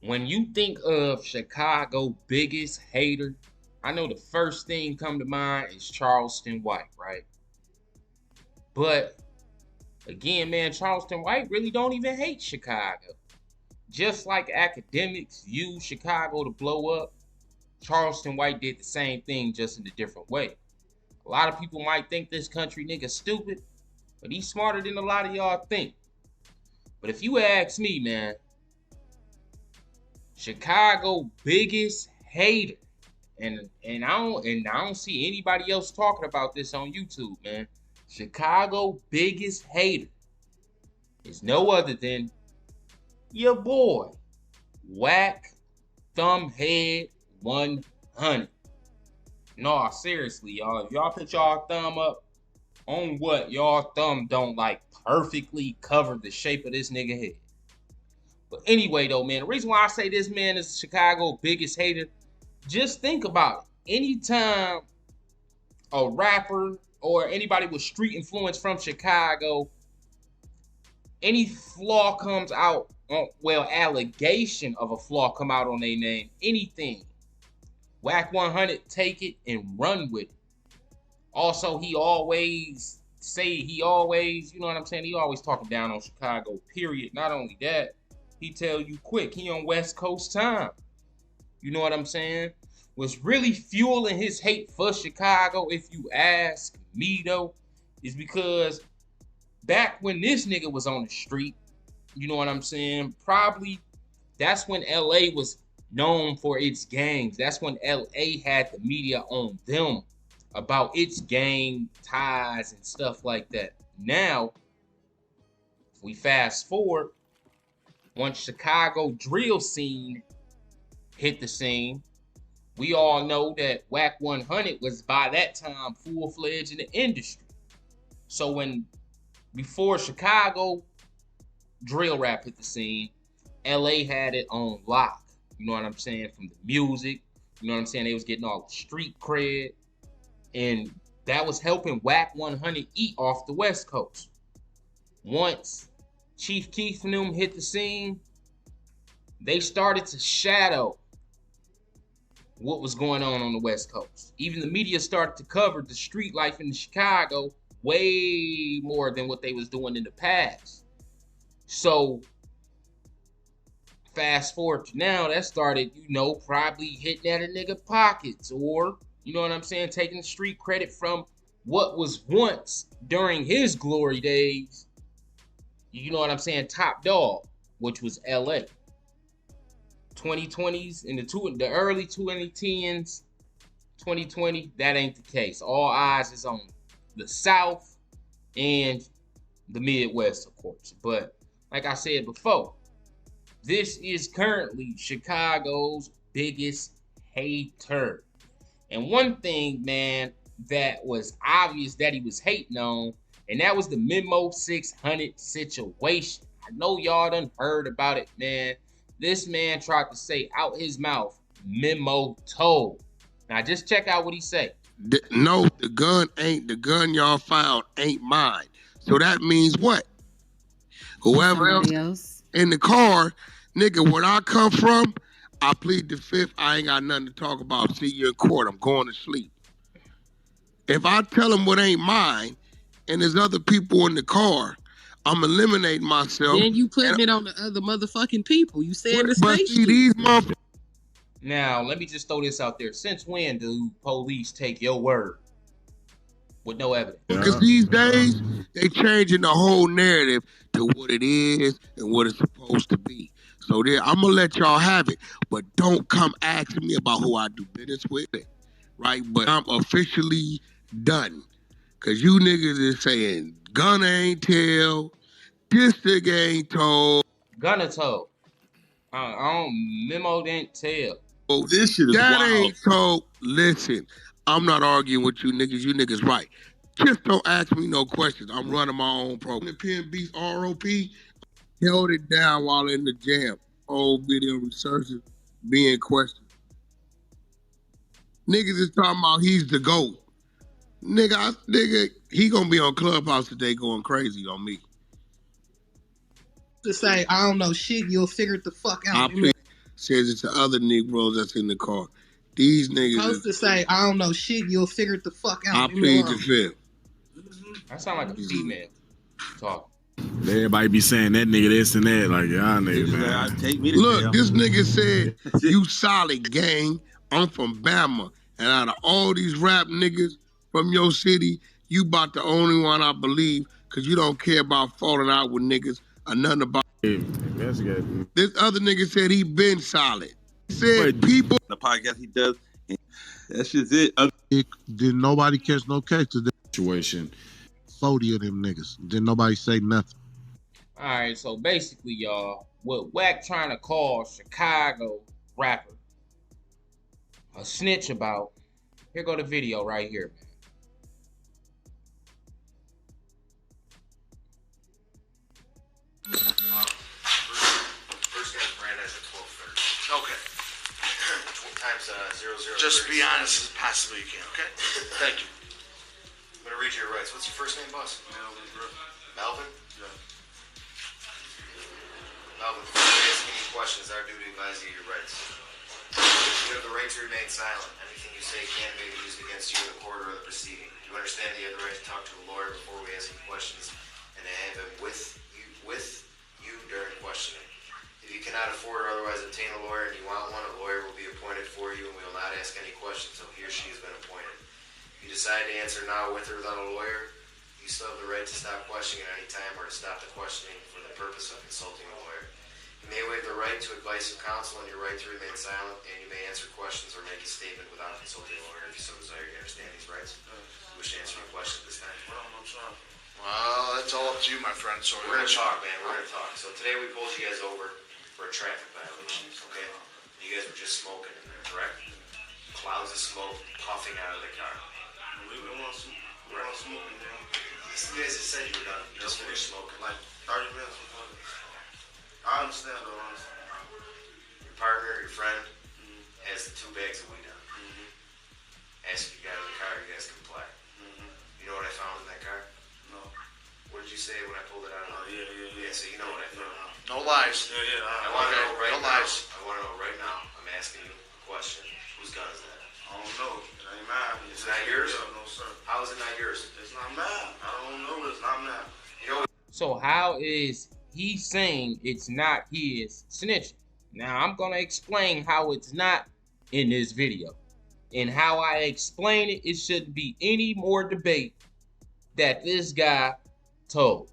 When you think of Chicago biggest hater, I know the first thing come to mind is Charleston White, right? But again, man, Charleston White really don't even hate Chicago. Just like academics use Chicago to blow up, Charleston White did the same thing just in a different way. A lot of people might think this country nigga stupid, but he's smarter than a lot of y'all think. But if you ask me, man, Chicago biggest hater, and I don't see anybody else talking about this on YouTube, man. Chicago biggest hater is no other than your boy, Whack Thumbhead 100. No, seriously, y'all. If y'all put y'all thumb up on what y'all thumb don't like perfectly cover the shape of this nigga head. But anyway, though, man, the reason why I say this man is Chicago biggest hater, just think about it. Anytime a rapper or anybody with street influence from Chicago, any flaw comes out, allegation of a flaw come out on their name, anything, Whack 100 take it and run with it. Also, he always, you know what I'm saying? He always talking down on Chicago, period. Not only that, he tell you quick, he on West Coast time. You know what I'm saying? What's really fueling his hate for Chicago, if you ask me though, is because back when this nigga was on the street, you know what I'm saying? Probably that's when LA was known for its gangs. That's when LA had the media on them about its gang ties and stuff like that. Now, if we fast forward, once Chicago drill scene hit the scene, we all know that Whack 100 was by that time full-fledged in the industry. So before Chicago drill rap hit the scene, LA had it on lock. You know what I'm saying? From the music, you know what I'm saying? They was getting all the street cred, and that was helping Whack 100 eat off the West Coast. Once Chief Keef and them hit the scene, they started to shadow what was going on the West Coast. Even the media started to cover the street life in Chicago way more than what they was doing in the past. So fast forward to now, that started, probably hitting at a nigga pockets, or, you know what I'm saying, taking street credit from what was once during his glory days, you know what I'm saying, top dog, which was LA. 2020s and the early 2010s, 2020, that ain't the case. All eyes is on the South and the Midwest, of course. But like I said before, this is currently Chicago's biggest hater. And one thing, man, that was obvious that he was hating on, and that was the Memo 600 situation. I know y'all done heard about it, man. This man tried to say out his mouth, Memo told. Now just check out what he said. No, the gun y'all found ain't mine. So that means what? Whoever else in the car, nigga, where I come from, I plead the fifth. I ain't got nothing to talk about. See you in court. I'm going to sleep. If I tell them what ain't mine, and there's other people in the car, I'm eliminating myself. Then you putting it on the other motherfucking people. You saying the same shit. These motherfuckers. Now, let me just throw this out there. Since when do police take your word with no evidence? Because these days, they changing the whole narrative to what it is and what it's supposed to be. So I'm going to let y'all have it, but don't come asking me about who I do business with, right? But I'm officially done. Because you niggas is saying, Gunna ain't tell, this nigga ain't told. Gunna told. Memo didn't tell. Oh, this shit is that wild. Ain't told. Listen, I'm not arguing with you niggas. You niggas right. Just don't ask me no questions. I'm running my own program. The PNB's ROP held it down while in the jam. Old video researchers being questioned. Niggas is talking about he's the GOAT. Nigga, he gonna be on Clubhouse today going crazy on me. To say, I don't know shit, you'll figure it the fuck out. says it's the other Negroes that's in the car. These niggas supposed to say, I don't know shit, you'll figure it the fuck out. I plead the fifth. That sound like a female talking. Everybody be saying that nigga this and that, like, y'all niggas, man. Take me to Look, jail. this nigga said, you solid gang. I'm from Bama. And out of all these rap niggas from your city, you about the only one I believe, because you don't care about falling out with niggas or nothing about That's good. This other nigga said he been solid. He said people. The podcast he does, that's just it. Didn't nobody catch no case to that Situation. 40 of them niggas. Didn't nobody say nothing. All right, so basically, y'all, what Wack trying to call Chicago rapper a snitch about, here go the video right here, man. First name Brandon at 12:30. Okay. Times 00. Just be honest as possibly you can, okay? Thank you. I'm gonna read your rights. What's your first name, boss? Melvin. Melvin? Yeah. Melvin, before we ask any questions, our duty to advise you of your rights. You have the right to remain silent. Anything you say can be used against you in the court or the proceeding. Do you understand that you have the right to talk to a lawyer before we ask any questions and to have him with you during questioning? If you cannot afford or otherwise obtain a lawyer and you want one, a lawyer will be appointed for you and we will not ask any questions until he or she has been appointed. If you decide to answer now with or without a lawyer, you still have the right to stop questioning at any time or to stop the questioning for the purpose of consulting a lawyer. You may waive the right to advice of counsel and your right to remain silent, and you may answer questions or make a statement without consulting a lawyer if you so desire. You understand these rights? You wish to answer any questions this time? Well, that's all up to you, my friend. So We're gonna talk, man. We're gonna talk. So today we pulled you guys over for a traffic violation, okay? You guys were just smoking in there, correct? Clouds of smoke puffing out of the car. We want smoking down. You guys just said you were done. You just finished smoking. Like 30 minutes before this. I understand though, honestly. Your partner, your friend, has 2 bags of weed on. Asked if you got in the car, you guys comply. You know what I found in that car? No. What did you say when I pulled it out? Oh, yeah. So you know what I found. No lies. I I want to know right no now. lies. I want to know right now. I'm asking you a question. Whose gun is that? I don't know. It ain't mine. It's not yours? No, sir. How is it not yours? It's not mine. I don't know. It's not mine. You know. So how is he saying it's not his snitching? Now I'm gonna explain how it's not in this video. And how I explain it, it shouldn't be any more debate that this guy told.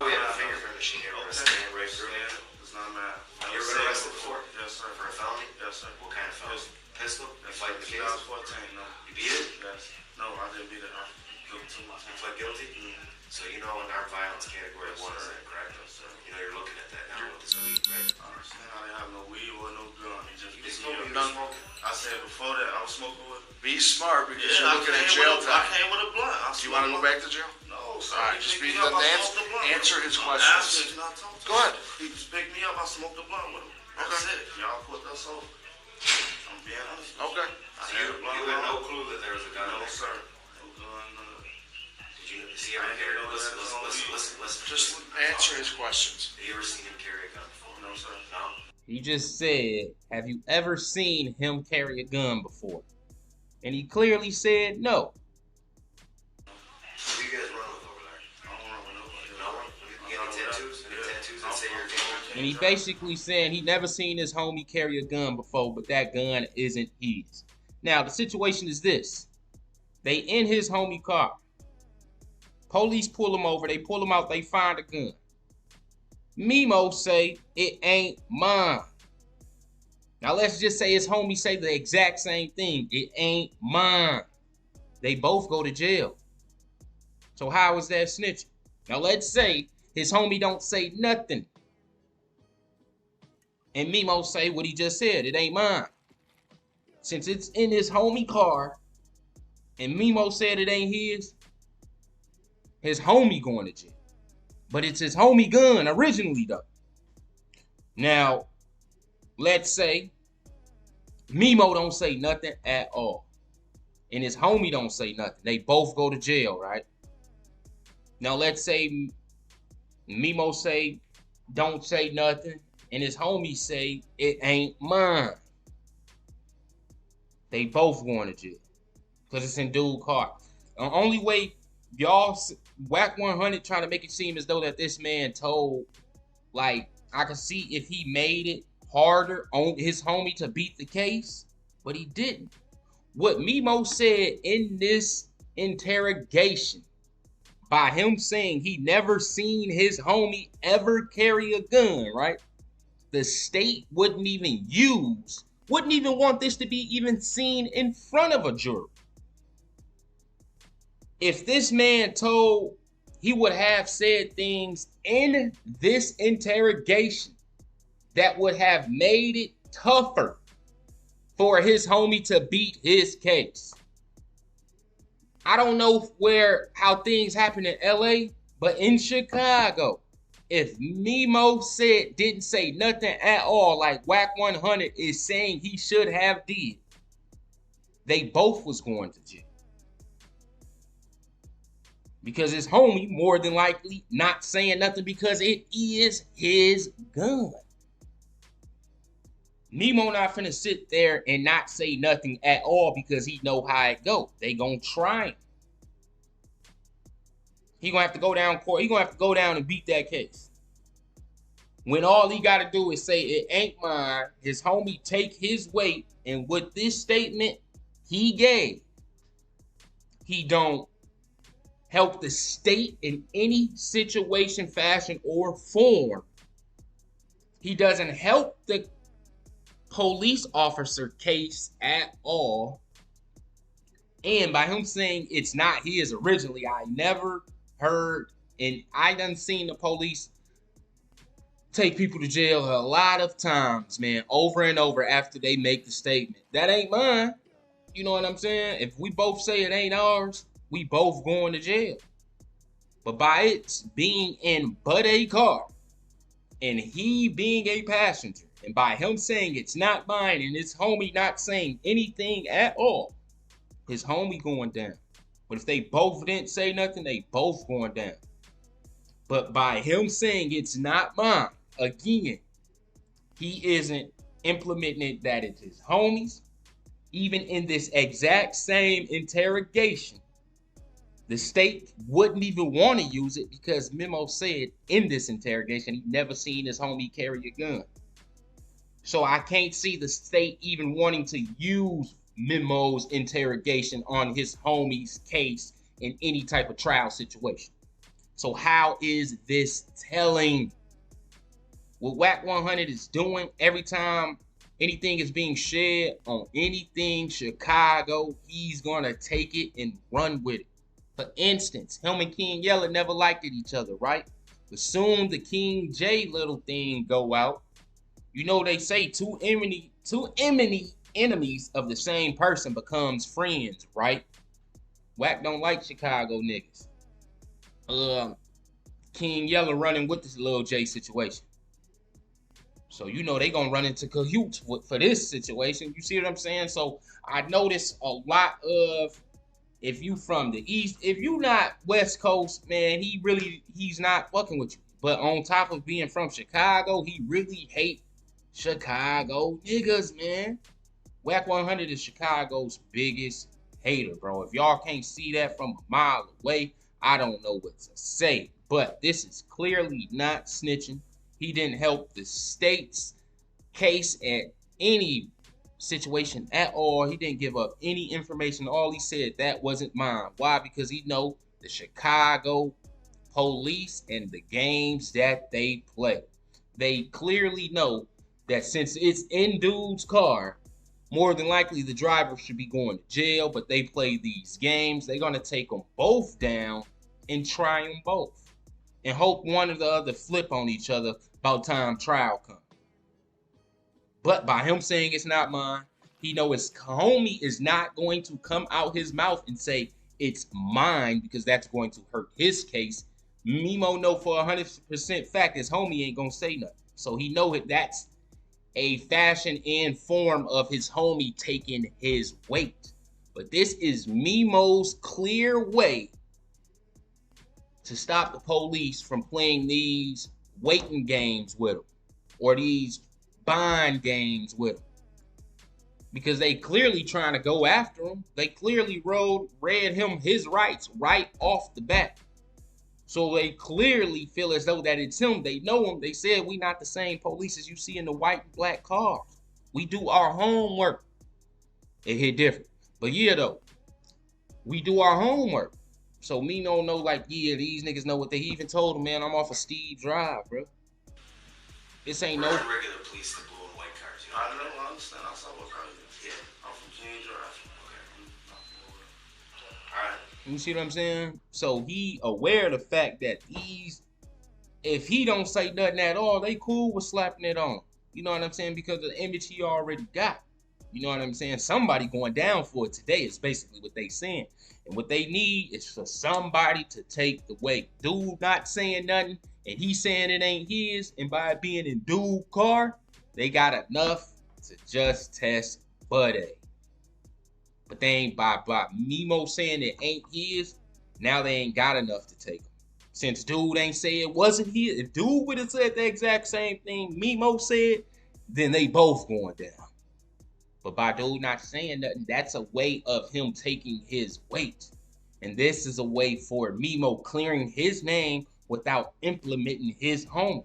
We have a fingerprint machine here. We're gonna scan right through it. It's not mine. You ever been arrested before? Yes, sir. For a felony? Yes, sir. What kind of felony? Pistol? You fight the case? 2014, no. You beat it? Yes. No, I didn't beat it. I guilty too much. You pled guilty? So you know in our violence category 1 is that, correct? Yes, sir. You know you're looking at that now with this weed, right? I understand I didn't have no weed or no gun. He just You just beat me smoking, up. I said before that, I was smoking with. Be smart because Yeah, you're looking at jail I time. came with a blunt. Do you want to go back to jail? No, sir. All right, He just picked be me up, I answer, smoked the blunt. answer his I'm questions. asking, not talking. Go ahead. He just picked me up. I smoked the blunt with him. That's it. Y'all put us over. I'm being honest. Okay. So you had no clue that there was a gun in No, there? sir. No gun. Did you see him carry a gun? Listen. Just answer his questions. Have you ever seen him carry a gun before? No, sir. No? He just said, have you ever seen him carry a gun before? And he clearly said no. Who you guys run with over there? I don't run with nobody. No one? You got any tattoos? Any tattoos that say you're a gangster? And he basically saying he never seen his homie carry a gun before, but that gun isn't his. Now, the situation is this. They in his homie car. Police pull him over. They pull him out. They find a gun. Mimo say, it ain't mine. Now, let's just say his homie say the exact same thing. It ain't mine. They both go to jail. So how is that snitching? Now, let's say his homie don't say nothing. And Mimo say what he just said. It ain't mine. Since it's in his homie car, and Mimo said it ain't his homie going to jail. But it's his homie gun originally, though. Now, let's say Mimo don't say nothing at all. And his homie don't say nothing. They both go to jail, right? Now, let's say Mimo say don't say nothing. and his homie say it ain't mine. They both going to jail because it's in dude car. The only way y'all Whack 100 trying to make it seem as though that this man told, like, I can see if he made it harder on his homie to beat the case, but he didn't. What Mimo said in this interrogation, by him saying he never seen his homie ever carry a gun, right? The state wouldn't even want this to be even seen in front of a jury. If this man told, he would have said things in this interrogation that would have made it tougher for his homie to beat his case. I don't know how things happen in LA, but in Chicago, if Mimo didn't say nothing at all, like Whack 100 is saying he should have did, they both was going to jail. Because his homie more than likely not saying nothing because it is his gun. Mimo not finna sit there and not say nothing at all because he know how it go. They gonna try him. He gonna have to go down court. He gonna have to go down and beat that case. When all he gotta do is say it ain't mine, his homie take his weight, and with this statement he gave, he don't help the state in any situation, fashion, or form. He doesn't help the police officer case at all. And by him saying it's not his originally, I never heard, and I done seen the police take people to jail a lot of times, man, over and over after they make the statement. That ain't mine. You know what I'm saying? If we both say it ain't ours, we both going to jail. But by it being in but a car, and he being a passenger, and by him saying it's not mine, and his homie not saying anything at all, his homie going down. But if they both didn't say nothing, they both going down. But by him saying it's not mine, again, he isn't implementing it that it's his homies. Even in this exact same interrogation, the state wouldn't even want to use it because Mimo said in this interrogation he never seen his homie carry a gun. So I can't see the state even wanting to use Mimo's interrogation on his homie's case in any type of trial situation. So how is this telling? What Whack 100 is doing every time anything is being shared on anything Chicago, he's going to take it and run with it. For instance, him and King Yella never liked each other, right? But soon the King J little thing go out. You know they say two enemies of the same person becomes friends, right? Whack don't like Chicago niggas. King Yella running with this Lil J situation. So you know they gonna run into cahoots for this situation. You see what I'm saying? So I notice a lot of, if you from the East, if you not West Coast, man, he's not fucking with you. But on top of being from Chicago, he really hate Chicago niggas, man. Whack 100 is Chicago's biggest hater, bro. If y'all can't see that from a mile away, I don't know what to say. But this is clearly not snitching. He didn't help the state's case at any situation at all. He didn't give up any information. All he said, that wasn't mine. Why? Because he know the Chicago police and the games that they play. They clearly know that since it's in dude's car, more than likely the driver should be going to jail, but they play these games. They're going to take them both down and try them both and hope one or the other flip on each other about time trial comes. But by him saying it's not mine, he know his homie is not going to come out his mouth and say it's mine because that's going to hurt his case. Mimo know for 100% fact his homie ain't going to say nothing. So he know that's a fashion and form of his homie taking his weight. But this is Mimo's clear way to stop the police from playing these waiting games with him. or these bond games with him. Because they clearly trying to go after him. They clearly read him his rights right off the bat. So they clearly feel as though that it's him. They know him. They said we not the same police as you see in the white and black cars. We do our homework. It hit different. But yeah, though, we do our homework. So me don't know, like, yeah, these niggas know what they even told him, man, I'm off of Steve Drive, bro. This ain't no regular police, the blue and white cars. You know? I know, I understand. I saw what car you did. Yeah, I'm from King Drive. Okay. All right. You see what I'm saying? So he aware of the fact that if he don't say nothing at all, they cool with slapping it on. You know what I'm saying? Because of the image he already got. You know what I'm saying? Somebody going down for it today is basically what they saying. And what they need is for somebody to take the weight. Dude not saying nothing, and he saying it ain't his, and by being in dude car, they got enough to just test Buddy. But they ain't by Mimo saying it ain't his, now they ain't got enough to take him. Since dude ain't say it wasn't his, if dude would have said the exact same thing Mimo said, then they both going down. But by dude not saying nothing, that's a way of him taking his weight. And this is a way for Mimo clearing his name without implementing his homie.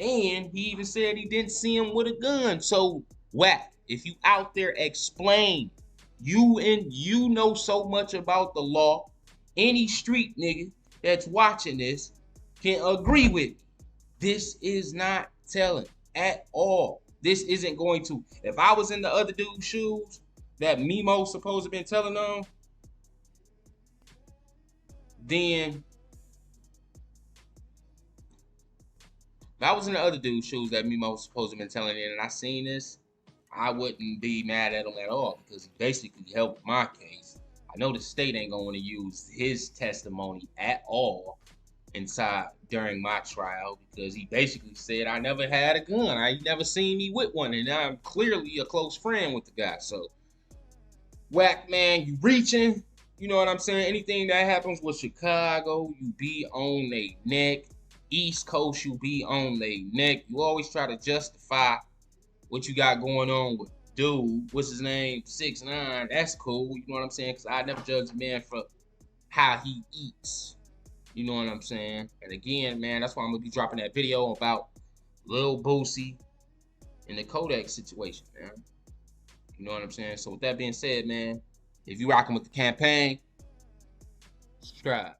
And he even said he didn't see him with a gun. So, Wack, if you out there, explain. You know so much about the law. Any street nigga that's watching this can agree with me. This is not telling at all. This isn't going to. If I was in the other dude's shoes that Mimo supposed to been telling on, then if I was in the other dude's shoes that Mimo was supposed to been telling in, and I seen this, I wouldn't be mad at him at all because he basically helped my case. I know the state ain't going to use his testimony at all during my trial because he basically said I never had a gun. I never seen me with one, and I'm clearly a close friend with the guy. So, Wack, man, you reaching. You know what I'm saying? Anything that happens with Chicago, you be on they neck. East Coast, you be on they neck. You always try to justify what you got going on with dude. What's his name? 6ix9ine. That's cool. You know what I'm saying? Because I never judge a man for how he eats. You know what I'm saying? And again, man, that's why I'm going to be dropping that video about Lil Boosie and the Kodak situation, man. You know what I'm saying? So with that being said, man, if you rocking with the campaign, subscribe.